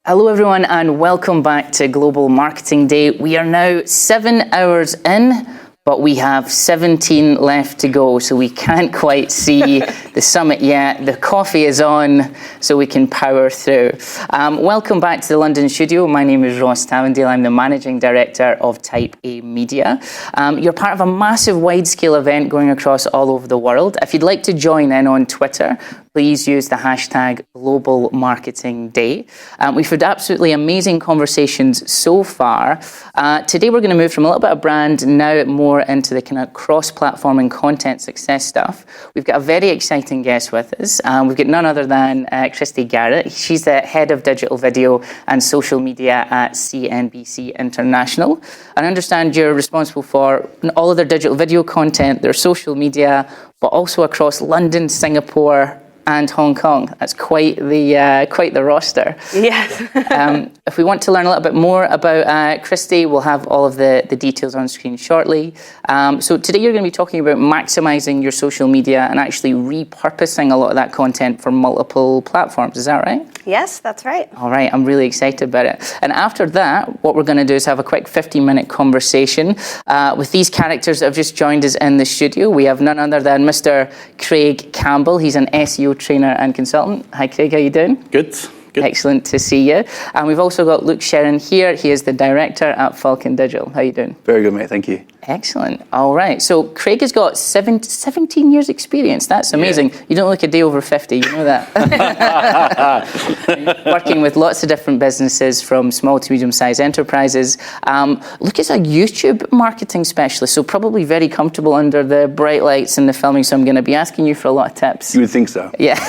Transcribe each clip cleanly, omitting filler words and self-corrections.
Hello everyone and welcome back to Global Marketing Day. We are now 7 hours in, but we have 17 left to go, so we can't quite see the summit yet. The coffee is on, so we can power through. Welcome back to the London studio. My name is Ross Tavendale. I'm the Managing Director of Type A Media. You're part of a massive wide-scale event going across all over the world. If you'd like to join in on Twitter, please use the hashtag Global Marketing Day. We've had absolutely amazing conversations so far. Today we're going to move from a little bit of brand now more into the kind of cross-platform and content success stuff. We've got a very exciting guest with us. We've got none other than Cristy Garratt. She's the Head of Digital Video and Social Media at CNBC International. I understand you're responsible for all of their digital video content, their social media, but also across London, Singapore, and Hong Kong. That's quite the roster. Yes. If we want to learn a little bit more about Cristy, we'll have all of the details on screen shortly. So today you're going to be talking about maximizing your social media and actually repurposing a lot of that content for multiple platforms. Is that right? Yes, that's right. All right, I'm really excited about it. And after that, what we're going to do is have a quick 15-minute conversation with these characters that have just joined us in the studio. We have none other than Mr. Craig Campbell. He's an SEO trainer and consultant. Hi, Craig, how you doing? Good. Excellent to see you. And we've also got Luke Sherrin here. He is the director at Falcon Digital. How you doing? Very good, mate. Thank you. Excellent. All right. So Craig has got 17 years experience. That's amazing. Yeah. You don't look a day over 50. You know that. Working with lots of different businesses from small to medium-sized enterprises. Luke is a YouTube marketing specialist, so probably very comfortable under the bright lights and the filming. So I'm going to be asking you for a lot of tips. You would think so. Yeah.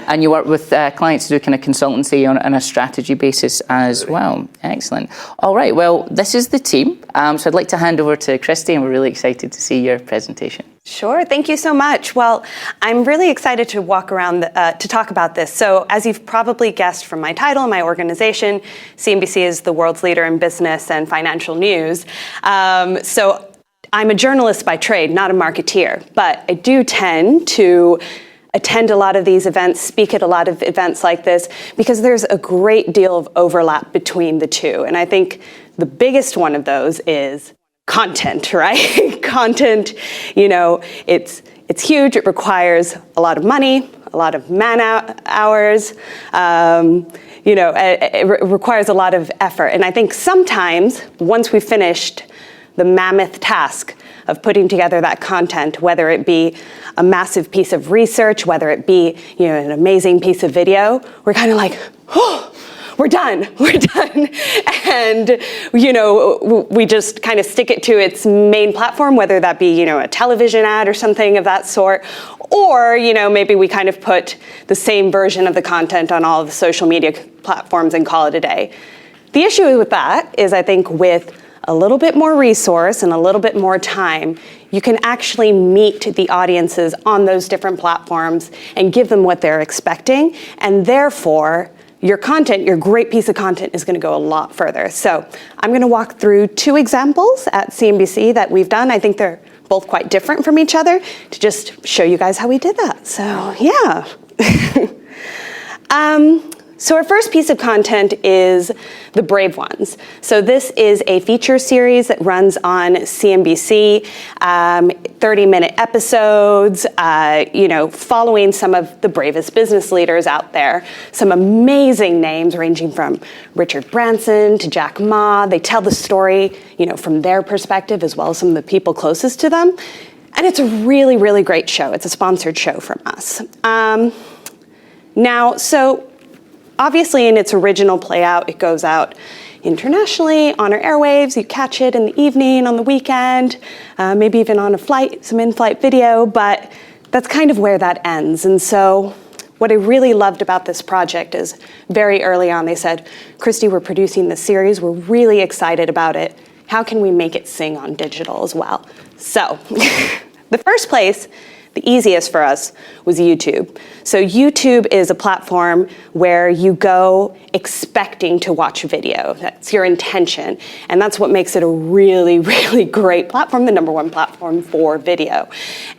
And you work with clients to do kind of consultancy on a strategy basis as well. Excellent. All right. Well, this is the team. So I'd like to hand over to Cristy, and we're really excited to see your presentation. Sure. Thank you so much. Well, I'm really excited to walk around to talk about this. So as you've probably guessed from my title and my organization, CNBC is the world's leader in business and financial news. So I'm a journalist by trade, not a marketeer, but I do tend to attend a lot of these events, speak at a lot of events like this, because there's a great deal of overlap between the two. And I think the biggest one of those is content, right? Content, it's huge. It requires a lot of money, a lot of man hours. It requires a lot of effort. And I think sometimes, once we've finished the mammoth task of putting together that content, whether it be a massive piece of research, whether it be an amazing piece of video, we're kind of like, oh, we're done. And, we just kind of stick it to its main platform, whether that be, a television ad or something of that sort, or, maybe we kind of put the same version of the content on all of the social media platforms and call it a day. The issue with that is, I think, with a little bit more resource and a little bit more time, you can actually meet the audiences on those different platforms and give them what they're expecting. And therefore, your content, your great piece of content is going to go a lot further. So I'm going to walk through 2 examples at CNBC that we've done. I think they're both quite different from each other to just show you guys how we did that. So yeah. So our first piece of content is The Brave Ones. So this is a feature series that runs on CNBC, 30-minute episodes, following some of the bravest business leaders out there. Some amazing names ranging from Richard Branson to Jack Ma. They tell the story, from their perspective as well as some of the people closest to them. And it's a really, really great show. It's a sponsored show from us. Obviously, in its original playout, it goes out internationally on our airwaves. You catch it in the evening, on the weekend, maybe even on a flight, some in-flight video, but that's kind of where that ends. And so what I really loved about this project is very early on, they said, Cristy, we're producing this series. We're really excited about it. How can we make it sing on digital as well? So the first place, the easiest for us, was YouTube. So YouTube is a platform where you go expecting to watch video. That's your intention. And that's what makes it a really, really great platform, the #1 platform for video.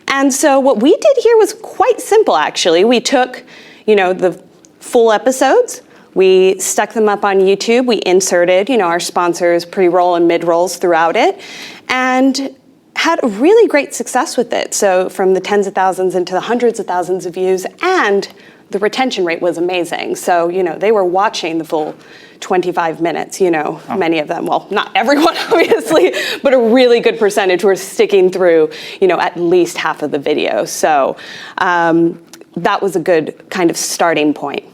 And so what we did here was quite simple, actually. We took, the full episodes, We stuck them up on YouTube. We inserted, our sponsors' pre-roll and mid-rolls throughout it, and had a really great success with it. So from the tens of thousands into the hundreds of thousands of views, and the retention rate was amazing. So, they were watching the full 25 minutes, many of them. Well, not everyone, obviously, but a really good percentage were sticking through, at least half of the video. So that was a good kind of starting point.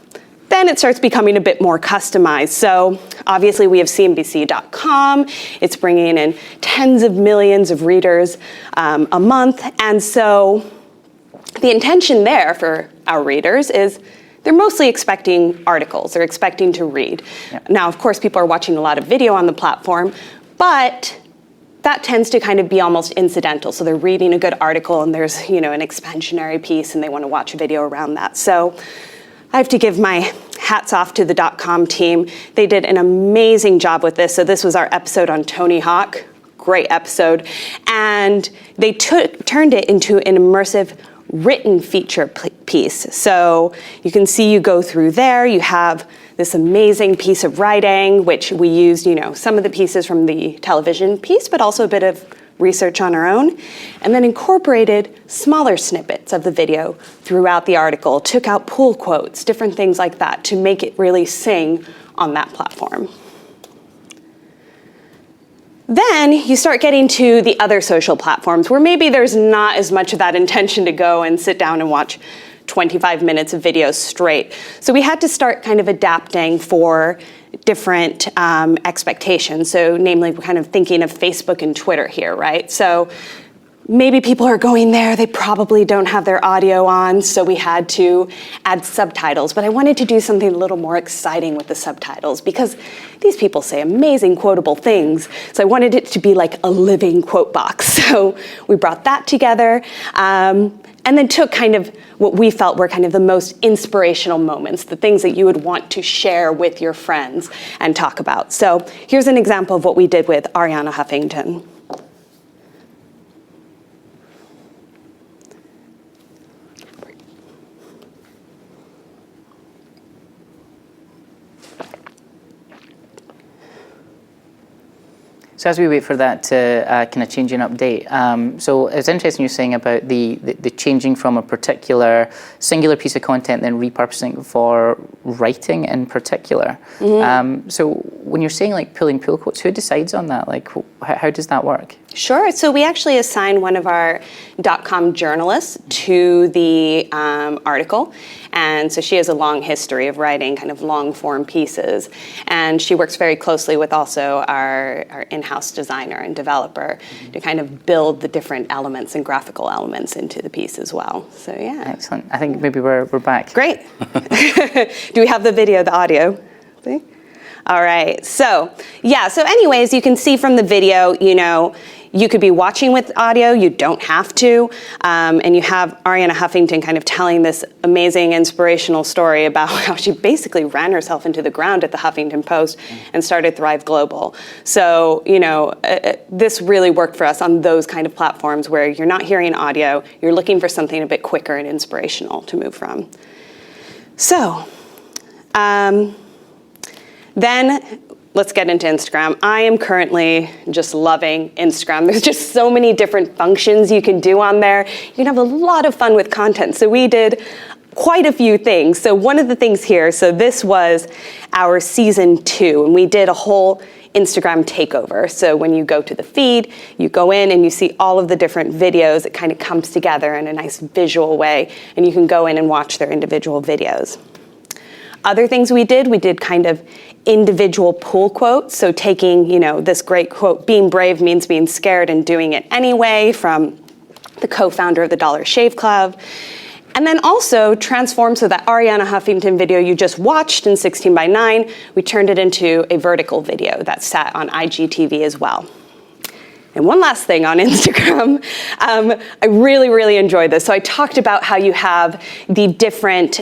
Then it starts becoming a bit more customized. So obviously we have CNBC.com. It's bringing in tens of millions of readers a month. And so the intention there for our readers is they're mostly expecting articles. They're expecting to read. Yeah. Now, of course, people are watching a lot of video on the platform, but that tends to kind of be almost incidental. So they're reading a good article and there's, an expansionary piece and they want to watch a video around that. So I have to give my hats off to the .com team. They did an amazing job with this. So this was our episode on Tony Hawk. Great episode. And they turned it into an immersive written feature piece. So you can see you go through there. You have this amazing piece of writing, which we used, some of the pieces from the television piece, but also a bit of research on our own, and then incorporated smaller snippets of the video throughout the article, took out pull quotes, different things like that to make it really sing on that platform. Then you start getting to the other social platforms where maybe there's not as much of that intention to go and sit down and watch 25 minutes of videos straight. So we had to start kind of adapting for different expectations. So namely, we're kind of thinking of Facebook and Twitter here, right? So maybe people are going there, they probably don't have their audio on, so we had to add subtitles. But I wanted to do something a little more exciting with the subtitles because these people say amazing quotable things. So I wanted it to be like a living quote box. So we brought that together. And then took kind of what we felt were kind of the most inspirational moments, the things that you would want to share with your friends and talk about. So here's an example of what we did with Arianna Huffington. So as we wait for that to kind of change and update, so it's interesting you're saying about the changing from a particular singular piece of content then repurposing for writing in particular. Mm-hmm. So when you're saying like pulling pull quotes, who decides on that? Like how does that work? Sure. So we actually assigned one of our .com journalists to the article. And so she has a long history of writing kind of long form pieces. And she works very closely with also our in-house designer and developer to kind of build the different elements and graphical elements into the piece as well. So yeah. Excellent. I think maybe we're back. Great. Do we have the video, the audio? See? All right. So yeah. So anyways, you can see from the video, you could be watching with audio, you don't have to, and you have Arianna Huffington kind of telling this amazing inspirational story about how she basically ran herself into the ground at the Huffington Post and started Thrive Global. So, this really worked for us on those kind of platforms where you're not hearing audio, you're looking for something a bit quicker and inspirational to move from. So, then let's get into Instagram. I am currently just loving Instagram. There's just so many different functions you can do on there. You can have a lot of fun with content. So we did quite a few things. So one of the things here, so this was our season 2, and we did a whole Instagram takeover. So when you go to the feed, you go in and you see all of the different videos. It kind of comes together in a nice visual way, and you can go in and watch their individual videos. Other things we did kind of individual pull quotes. So taking, this great quote, being brave means being scared and doing it anyway, from the co-founder of the Dollar Shave Club. And then also transformed, so that Arianna Huffington video you just watched in 16:9, we turned it into a vertical video that sat on IGTV as well. And one last thing on Instagram, I really, really enjoyed this. So I talked about how you have the different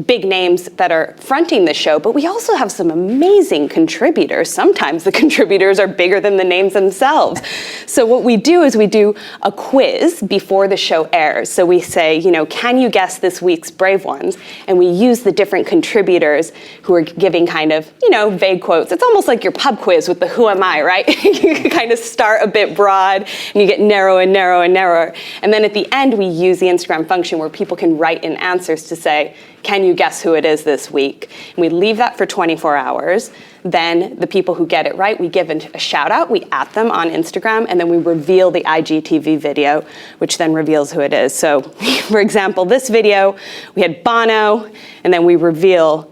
big names that are fronting the show, but we also have some amazing contributors. Sometimes the contributors are bigger than the names themselves. So what we do is we do a quiz before the show airs. So we say, can you guess this week's Brave Ones? And we use the different contributors who are giving kind of, vague quotes. It's almost like your pub quiz with the who am I, right? You kind of start a bit broad and you get narrow and narrow and narrower. And then at the end, we use the Instagram function where people can write in answers to say, can you guess who it is this week? And we leave that for 24 hours. Then the people who get it right, we give a shout out, we @ them on Instagram, and then we reveal the IGTV video, which then reveals who it is. So for example, this video, we had Bono, and then we reveal,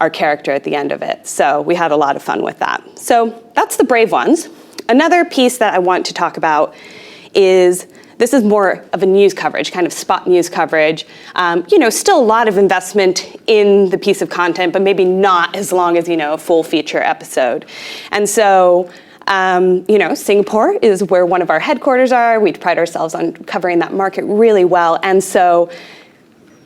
our character at the end of it. So we had a lot of fun with that. So that's the Brave Ones. Another piece that I want to talk about is, this is more of a news coverage, kind of spot news coverage. Still a lot of investment in the piece of content, but maybe not as long as, a full feature episode. And so, Singapore is where one of our headquarters are. We pride ourselves on covering that market really well. And so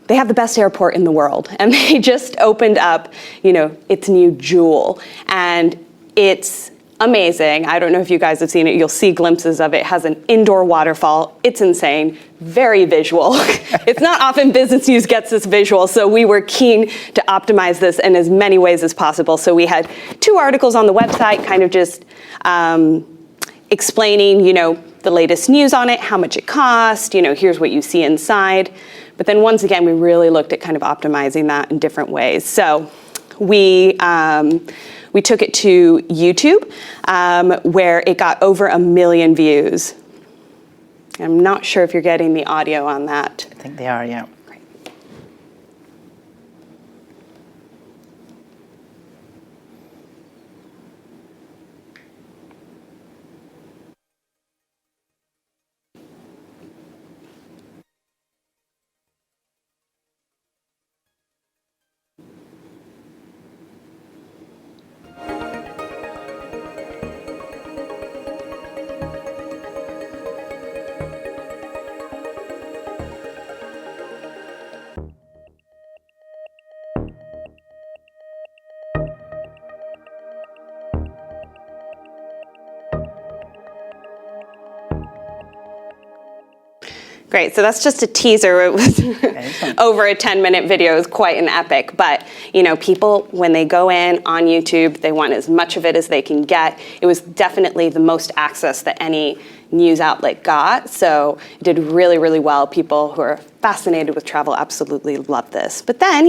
they have the best airport in the world. And they just opened up, its new Jewel. And it's amazing. I don't know if you guys have seen it. You'll see glimpses of it. It has an indoor waterfall. It's insane. Very visual. It's not often business news gets this visual, so we were keen to optimize this in as many ways as possible. So we had 2 articles on the website kind of just explaining, the latest news on it, how much it cost, here's what you see inside. But then once again, we really looked at kind of optimizing that in different ways. So we took it to YouTube, where it got over 1 million views. I'm not sure if you're getting the audio on that. I think they are, yeah. Great, so that's just a teaser. It was over a 10-minute video. It was quite an epic. But, people, when they go in on YouTube, they want as much of it as they can get. It was definitely the most access that any news outlet got. So it did really, really well. People who are fascinated with travel absolutely love this. But then,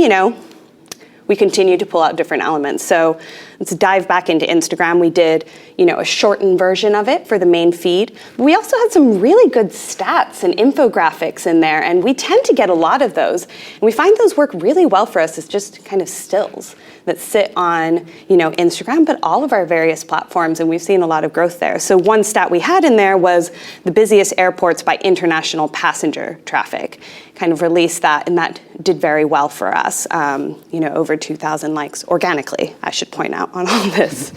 we continue to pull out different elements. So let's dive back into Instagram. We did, a shortened version of it for the main feed. We also had some really good stats and infographics in there, and we tend to get a lot of those. And we find those work really well for us as just kind of stills that sit on, Instagram, but all of our various platforms, and we've seen a lot of growth there. So one stat we had in there was the busiest airports by international passenger traffic. Kind of released that, and that did very well for us. Over 2,000 likes organically, I should point out, on all this.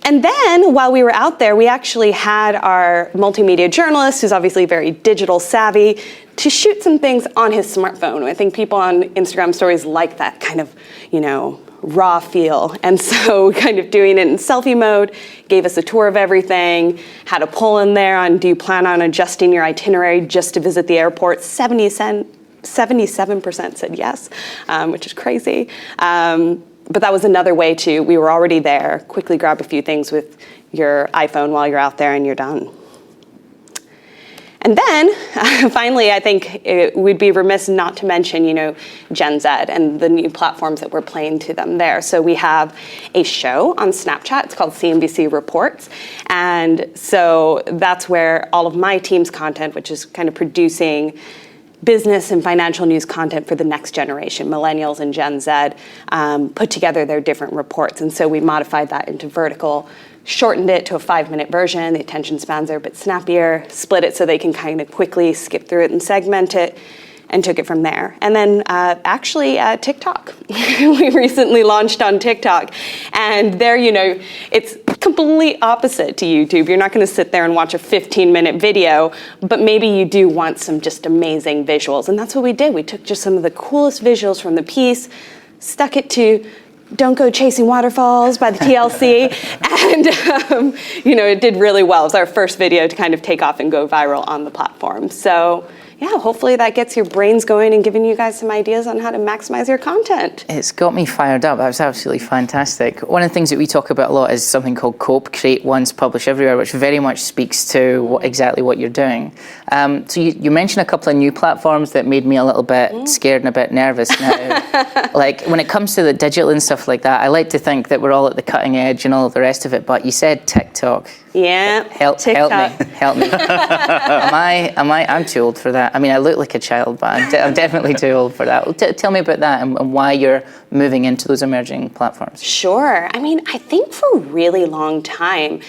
And then while we were out there, we actually had our multimedia journalist, who's obviously very digital savvy, to shoot some things on his smartphone. I think people on Instagram stories like that kind of, raw feel. And so kind of doing it in selfie mode, gave us a tour of everything, had a poll in there on, do you plan on adjusting your itinerary just to visit the airport? 77% said yes, which is crazy. But that was another way we were already there, quickly grab a few things with your iPhone while you're out there and you're done. And then, finally, I think we'd be remiss not to mention, Gen Z and the new platforms that we're playing to them there. So we have a show on Snapchat. It's called CNBC Reports. And so that's where all of my team's content, which is kind of producing business and financial news content for the next generation, millennials and Gen Z, put together their different reports. And so we modified that into vertical, shortened it to a 5-minute version. The attention spans are a bit snappier, split it so they can kind of quickly skip through it and segment it, and took it from there. And then TikTok. We recently launched on TikTok. And there, it's complete opposite to YouTube. You're not going to sit there and watch a 15-minute video, but maybe you do want some just amazing visuals. And that's what we did. We took just some of the coolest visuals from the piece, stuck it to Don't Go Chasing Waterfalls by the TLC, and it did really well. It was our first video to kind of take off and go viral on the platform. So yeah, hopefully that gets your brains going and giving you guys some ideas on how to maximize your content. It's got me fired up. That was absolutely fantastic. One of the things that we talk about a lot is something called COPE, Create Once, Publish Everywhere, which very much speaks to exactly what you're doing. So you mentioned a couple of new platforms that made me a little bit scared and a bit nervous now. Like when it comes to the digital and stuff like that, I like to think that we're all at the cutting edge and all of the rest of it, but you said TikTok. Yeah, help me. I'm too old for that. I mean, I look like a child, but I'm definitely too old for that. Tell me about that and why you're moving into those emerging platforms. Sure. I mean, I think for a really long time,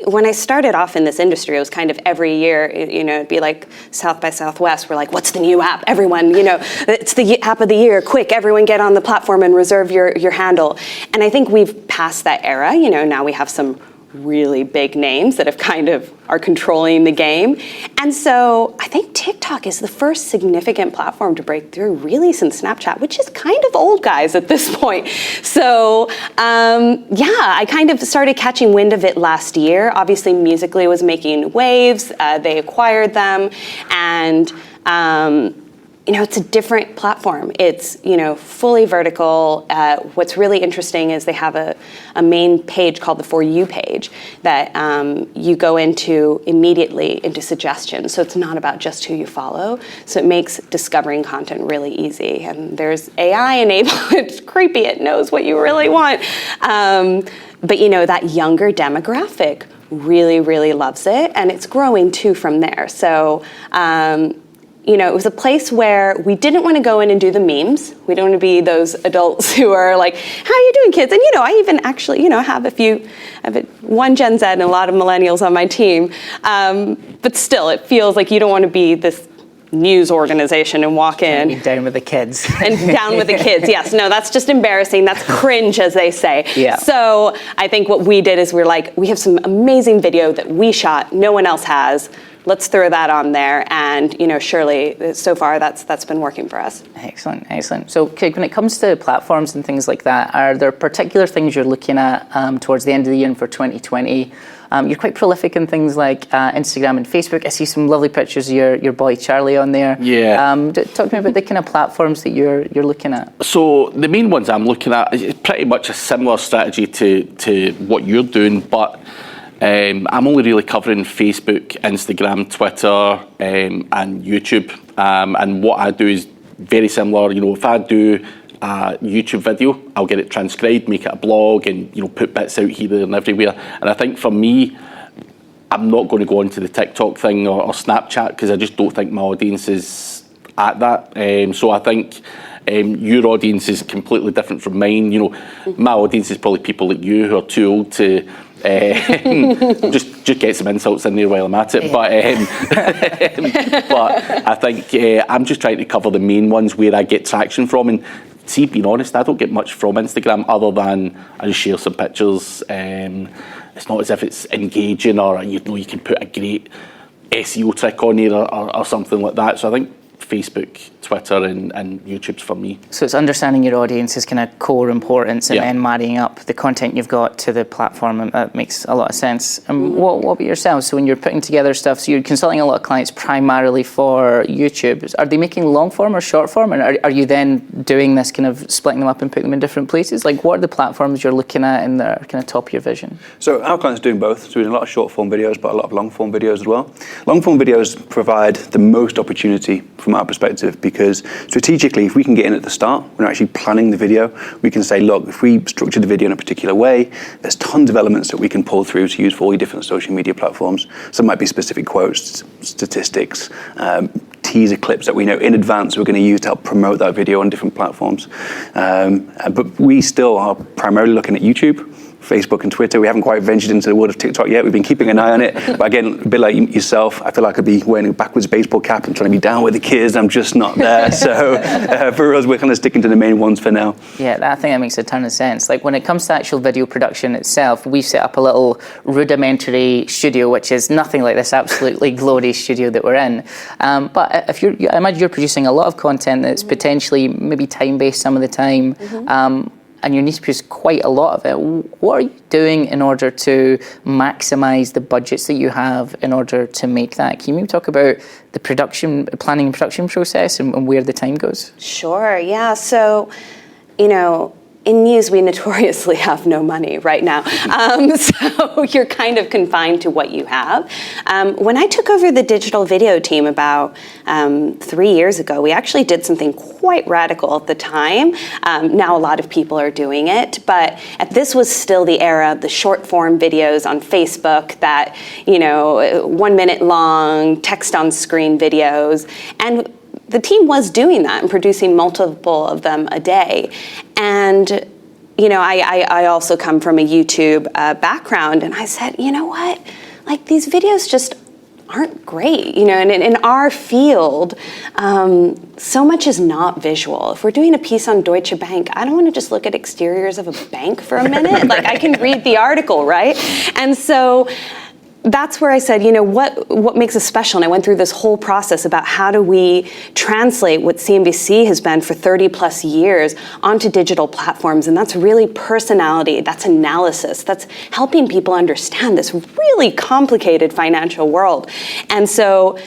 when I started off in this industry, it was kind of every year, it'd be like South by Southwest. We're like, what's the new app? Everyone, it's the app of the year. Quick, everyone get on the platform and reserve your handle. And I think we've passed that era. Now we have some really big names that have kind of are controlling the game. And so I think TikTok is the first significant platform to break through really since Snapchat, which is kind of old, guys, at this point. So I kind of started catching wind of it last year. Obviously, Musical.ly was making waves. They acquired them. And it's a different platform. It's, fully vertical. What's really interesting is they have a main page called the For You page that you go into immediately into suggestions. So it's not about just who you follow. So it makes discovering content really easy. And there's AI enabled. It's creepy. It knows what you really want. But that younger demographic really, really loves it. And it's growing too from there. So, it was a place where we didn't want to go in and do the memes. We don't want to be those adults who are like, how are you doing, kids? And, I even actually, have one Gen Z and a lot of millennials on my team. But still, it feels like you don't want to be this news organization and walk in. And down with the kids. And down with the kids, yes. No, that's just embarrassing. That's cringe, as they say. Yeah. So I think what we did is we're like, we have some amazing video that we shot, no one else has. Let's throw that on there, and surely so far that's been working for us. Excellent. So, when it comes to platforms and things like that, are there particular things you're looking at towards the end of the year and for 2020? You're quite prolific in things like Instagram and Facebook. I see some lovely pictures of your boy Charlie on there. Yeah. Talk to me about the kind of platforms that you're looking at. So the main ones I'm looking at is pretty much a similar strategy to what you're doing, but I'm only really covering Facebook, Instagram, Twitter, and YouTube. And what I do is very similar. If I do a YouTube video, I'll get it transcribed, make it a blog, and put bits out here, there, and everywhere. And I think for me, I'm not going to go into the TikTok thing or Snapchat because I just don't think my audience is at that. So I think your audience is completely different from mine. My audience is probably people like you who are too old to just get some insults in there while I'm at it. Yeah. But I think I'm just trying to cover the main ones where I get traction from. And see, being honest, I don't get much from Instagram other than I just share some pictures. It's not as if it's engaging or you can put a great SEO trick on there or something like that. So I think Facebook, Twitter, and YouTube's for me. So it's understanding your audience's kind of core importance and then marrying up the content you've got to the platform, and that makes a lot of sense. What about yourselves? So when you're putting together stuff, so you're consulting a lot of clients primarily for YouTube. Are they making long form or short form? And are you then doing this kind of splitting them up and putting them in different places? Like, what are the platforms you're looking at and that are kind of top of your vision? So our clients are doing both. So we're doing a lot of short form videos, but a lot of long form videos as well. Long form videos provide the most opportunity from our perspective, because strategically, if we can get in at the start, when we're actually planning the video, we can say, look, if we structure the video in a particular way, there's tons of elements that we can pull through to use for all your different social media platforms. Some might be specific quotes, statistics, teaser clips that we know in advance we're going to use to help promote that video on different platforms. But we still are primarily looking at YouTube Facebook and Twitter. We haven't quite ventured into the world of TikTok yet. We've been keeping an eye on it. But again, a bit like yourself, I feel like I'd be wearing a backwards baseball cap and trying to be down with the kids. I'm just not there. So for us, we're kind of sticking to the main ones for now. Yeah, I think that makes a ton of sense. Like when it comes to actual video production itself, we've set up a little rudimentary studio, which is nothing like this absolutely glorious studio that we're in. But if I imagine you're producing a lot of content that's potentially maybe time-based some of the time, and you need to produce quite a lot of it. What are you doing in order to maximize the budgets that you have in order to make that? Can you maybe talk about the planning and production process and where the time goes? Sure, yeah. So, in news, we notoriously have no money right now. So you're kind of confined to what you have. When I took over the digital video team about 3 years ago, we actually did something quite radical at the time. Now a lot of people are doing it, but this was still the era of the short form videos on Facebook that, 1 minute long, text on screen videos. And the team was doing that and producing multiple of them a day. And, I also come from a YouTube background, and I said, you know what? Like, these videos just aren't great, and in our field, so much is not visual. If we're doing a piece on Deutsche Bank, I don't want to just look at exteriors of a bank for a minute. Like, I can read the article, right? And so that's where I said, what makes us special? And I went through this whole process about how do we translate what CNBC has been for 30 plus years onto digital platforms. And that's really personality, that's analysis, that's helping people understand this really complicated financial world. And so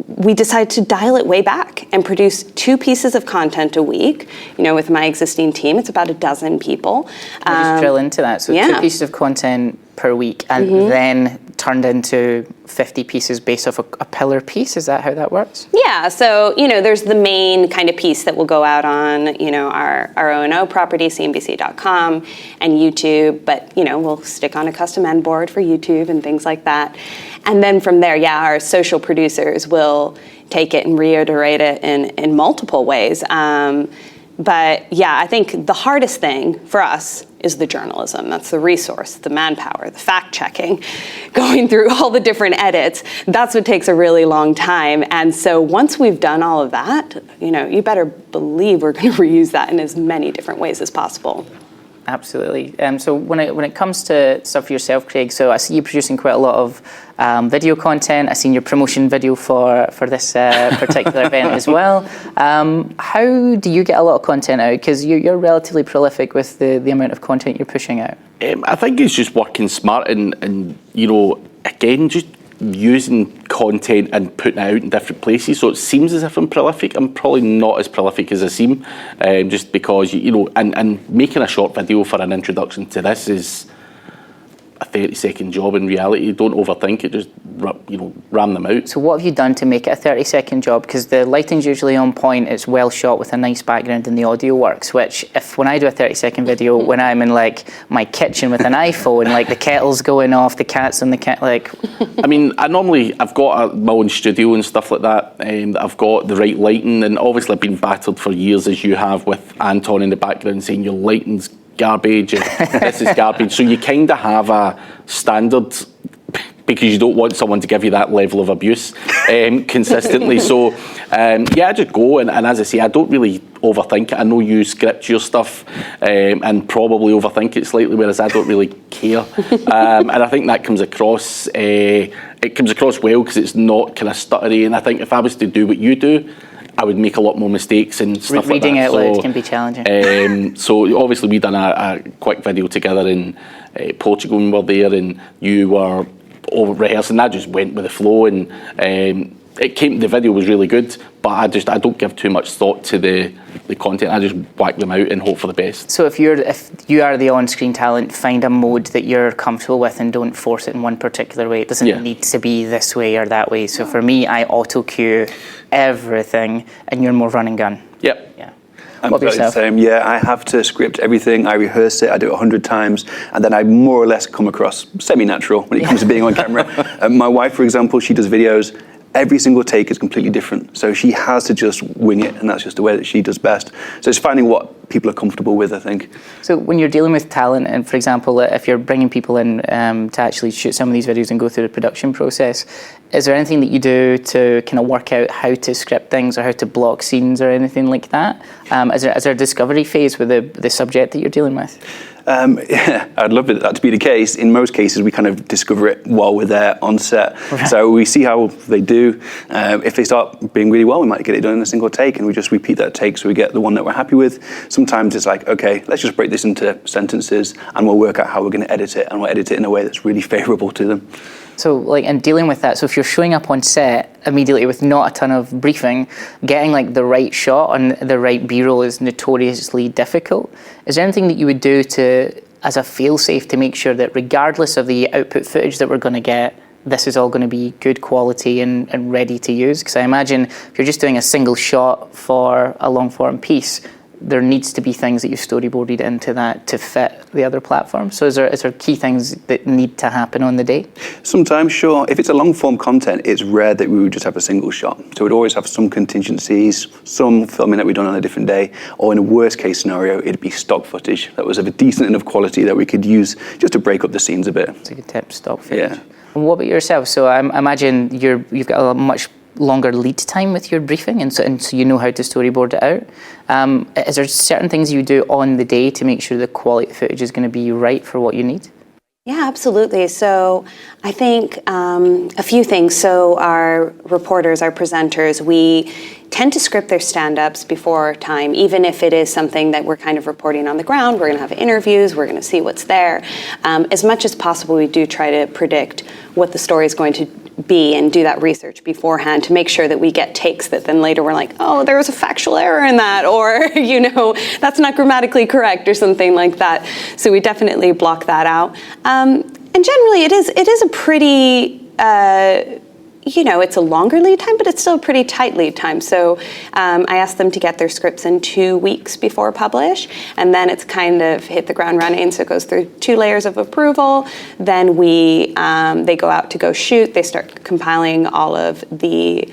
we decided to dial it way back and produce 2 pieces of content a week. With my existing team, it's about a dozen people. I'll just drill into that. So 2 pieces of content per week, and then turned into 50 pieces based off a pillar piece. Is that how that works? Yeah. So there's the main kind of piece that will go out on our O&O property, CNBC.com, and YouTube. But we'll stick on a custom end board for YouTube and things like that. And then from there, our social producers will take it and reiterate it in multiple ways. But I think the hardest thing for us is the journalism. That's the resource, the manpower, the fact checking, going through all the different edits. That's what takes a really long time. And so once we've done all of that, you better believe we're going to reuse that in as many different ways as possible. Absolutely. So when it comes to stuff for yourself, Craig, so I see you producing quite a lot of video content. I've seen your promotion video for this particular event as well. How do you get a lot of content out? Because you're relatively prolific with the amount of content you're pushing out. I think it's just working smart and again, just using content and putting it out in different places. So it seems as if I'm prolific. I'm probably not as prolific as I seem, just because, and making a short video for an introduction to this is a 30-second job in reality. Don't overthink it, just ram them out. So what have you done to make it a 30-second job? Because the lighting's usually on point, it's well shot with a nice background, and the audio works, which when I do a 30-second video, when I'm in my kitchen with an iPhone, the kettle's going off, the cat's on the cat, I mean, I've got my own studio and stuff like that, and I've got the right lighting, and obviously I've been battered for years, as you have, with Anton in the background saying your lighting's garbage and this is garbage. So you kind of have a standard because you don't want someone to give you that level of abuse consistently. So I just go and as I say, I don't really overthink it. I know you script your stuff and probably overthink it slightly, whereas I don't really care. And I think that comes across. It comes across well because it's not kind of stuttery. And I think if I was to do what you do, I would make a lot more mistakes and stuff like that. Reading out loud can be challenging. So obviously we done a quick video together in Portugal when we were there, and you were over rehearsing. I just went with the flow, and the video was really good, but I don't give too much thought to the content. I just whack them out and hope for the best. So if you are the on-screen talent, find a mode that you're comfortable with and don't force it in one particular way. It doesn't need to be this way or that way. So for me, I auto cue everything, and you're more run and gun. Yep. Yeah. I'm totally the same. Yeah, I have to script everything. I rehearse it. I do it 100 times, and then I more or less come across semi-natural when it comes to being on camera. My wife, for example, she does videos. Every single take is completely different, so she has to just wing it, and that's just the way that she does best. So it's finding what people are comfortable with, I think. So when you're dealing with talent, and for example, if you're bringing people in to actually shoot some of these videos and go through the production process, is there anything that you do to kind of work out how to script things or how to block scenes or anything like that? Is there a discovery phase with the subject that you're dealing with? Yeah, I'd love that to be the case. In most cases, we kind of discover it while we're there on set. Right. So we see how they do. If they start being really well, we might get it done in a single take, and we just repeat that take so we get the one that we're happy with. Sometimes it's like, okay, let's just break this into sentences, and we'll work out how we're going to edit it, and we'll edit it in a way that's really favourable to them. So, like, in dealing with that, so if you're showing up on set immediately with not a ton of briefing, getting like the right shot and the right B-roll is notoriously difficult. Is there anything that you would do as a fail-safe to make sure that regardless of the output footage that we're going to get, this is all going to be good quality and ready to use? Because I imagine if you're just doing a single shot for a long-form piece, there needs to be things that you've storyboarded into that to fit the other platforms. So is there key things that need to happen on the day? Sometimes, sure. If it's a long form content, it's rare that we would just have a single shot. So we'd always have some contingencies, some filming that we'd done on a different day, or in a worst case scenario, it'd be stock footage that was of a decent enough quality that we could use just to break up the scenes a bit. It's a good tip, stock footage. Yeah. And what about yourself? So I imagine you've got a much longer lead time with your briefing, and so you know how to storyboard it out. Is there certain things you do on the day to make sure the quality of footage is going to be right for what you need? Yeah, absolutely. So I think a few things. So our reporters, our presenters, we tend to script their stand-ups before time, even if it is something that we're kind of reporting on the ground. We're going to have interviews. We're going to see what's there. As much as possible, we do try to predict what the story is going to be and do that research beforehand to make sure that we get takes that then later we're like, oh, there was a factual error in that, or, that's not grammatically correct or something like that. So we definitely block that out. And generally it is a pretty, it's a longer lead time, but it's still a pretty tight lead time. So I ask them to get their scripts in 2 weeks before publish, and then it's kind of hit the ground running. So it goes through 2 layers of approval. Then they go out to go shoot. They start compiling all of the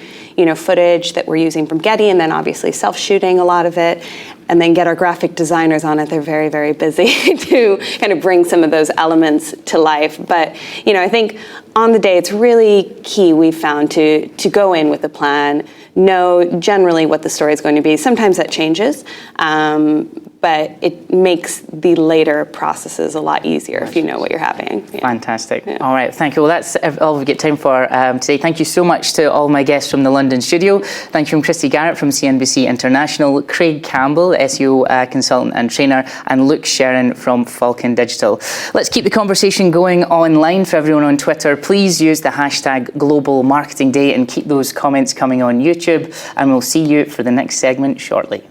footage that we're using from Getty, and then obviously self-shooting a lot of it, and then get our graphic designers on it. They're very, very busy to kind of bring some of those elements to life. But, I think on the day, it's really key, we've found, to go in with a plan, know generally what the story is going to be. Sometimes that changes, but it makes the later processes a lot easier if you know what you're having. Yeah. Fantastic. Yeah. All right, thank you. Well, that's all we've got time for today. Thank you so much to all my guests from the London studio. Thank you from Cristy Garratt from CNBC International, Craig Campbell, SEO consultant and trainer, and Luke Sharon from Falcon Digital. Let's keep the conversation going online for everyone on Twitter. Please use the hashtag Global Marketing Day and keep those comments coming on YouTube, and we'll see you for the next segment shortly.